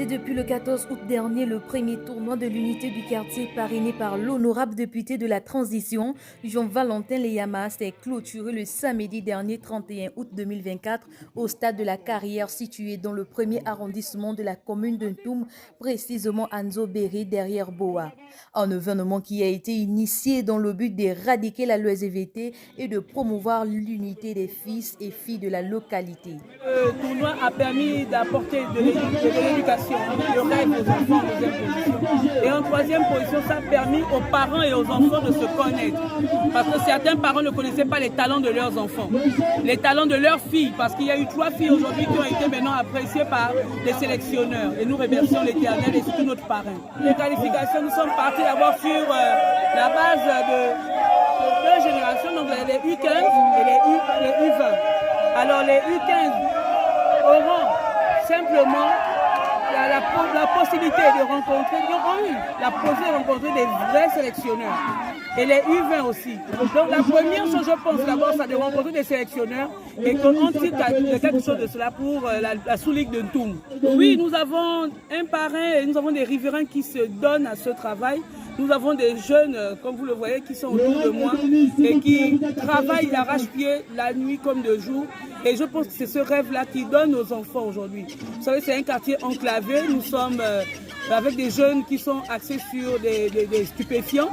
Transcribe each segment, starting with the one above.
C'était depuis le 14 août dernier le premier tournoi de l'unité du quartier parrainé par l'honorable député de la transition, Jean-Valentin Leyama, s'est clôturé le samedi dernier 31 août 2024 au stade de la Carrière situé dans le premier arrondissement de la commune de Ntoum, précisément à Nzobéré derrière Boa. Un événement qui a été initié dans le but d'éradiquer la LESVT et de promouvoir l'unité des fils et filles de la localité. Le tournoi a permis d'apporter de l'éducation, le rêve aux enfants en deuxième position. Et en troisième position, ça a permis aux parents et aux enfants de se connaître. Parce que certains parents ne connaissaient pas les talents de leurs enfants, les talents de leurs filles. Parce qu'il y a eu 3 filles aujourd'hui qui ont été maintenant appréciées par les sélectionneurs. Et nous remercions l'Éternel et surtout notre parrain. Les qualifications, nous sommes partis d'abord sur la base de 2 générations, donc les U15 et les U20. Alors les U15 auront simplement la possibilité de rencontrer, ils auront eu la possibilité de rencontrer des vrais sélectionneurs. Et les U20 aussi. Donc la première chose, je pense d'abord, c'est de rencontrer des sélectionneurs et qu'on tire quelque chose de cela pour la sous-ligue de Ntoum. Oui, nous avons un parrain et nous avons des riverains qui se donnent à ce travail. Nous avons des jeunes, comme vous le voyez, qui sont autour de moi et qui travaillent d'arrache-pied la nuit comme de jour. Et je pense que c'est ce rêve-là qui donne aux enfants aujourd'hui. Vous savez, c'est un quartier enclavé. Nous sommes avec des jeunes qui sont axés sur des stupéfiants,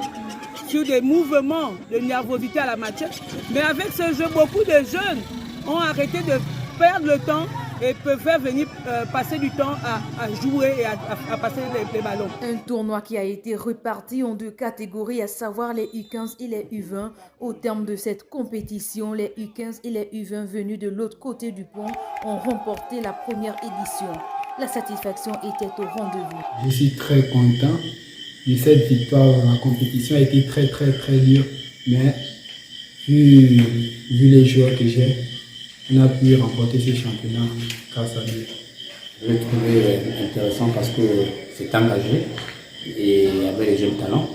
sur des mouvements de nervosité à la matière. Mais avec ce jeu, beaucoup de jeunes ont arrêté de perdre le temps et peuvent venir passer du temps à jouer et à passer les ballons. Un tournoi qui a été réparti en 2 catégories, à savoir les U15 et les U20. Au terme de cette compétition, les U15 et les U20 venus de l'autre côté du pont ont remporté la première édition. La satisfaction était au rendez-vous. Je suis très content de cette victoire. La compétition a été très dure, mais vu les joueurs que j'ai, on a pu remporter ce championnat grâce à lui. Je l'ai trouvé intéressant parce que c'est engagé et il y avait des jeunes talents.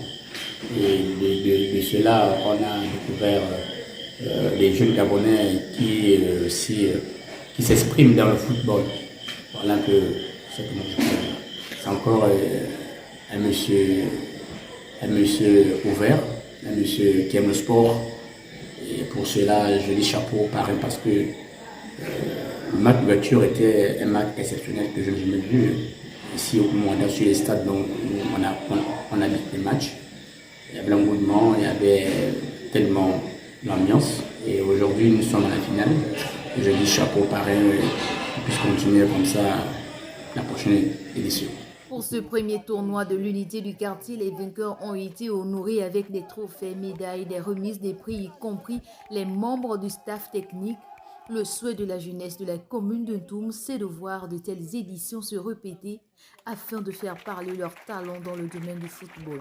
Et de cela, on a découvert les jeunes Gabonais qui s'expriment dans le football. Voilà un peu ce que moi je peux dire. C'est encore un monsieur ouvert, un monsieur qui aime le sport. Et pour cela, je dis chapeau au parrain parce que le match d'ouverture était un match exceptionnel que je n'ai jamais vu. Ici, au Rwanda, sur les stades dont on a vu des matchs, il y avait l'engouement, il y avait tellement l'ambiance. Et aujourd'hui, nous sommes à la finale. Et je dis chapeau au parrain et qu'on puisse continuer comme ça la prochaine édition. Pour ce premier tournoi de l'unité du quartier, les vainqueurs ont été honorés avec des trophées, médailles, des remises, des prix, y compris les membres du staff technique. Le souhait de la jeunesse de la commune de Ntoum, c'est de voir de telles éditions se répéter afin de faire parler leurs talents dans le domaine du football.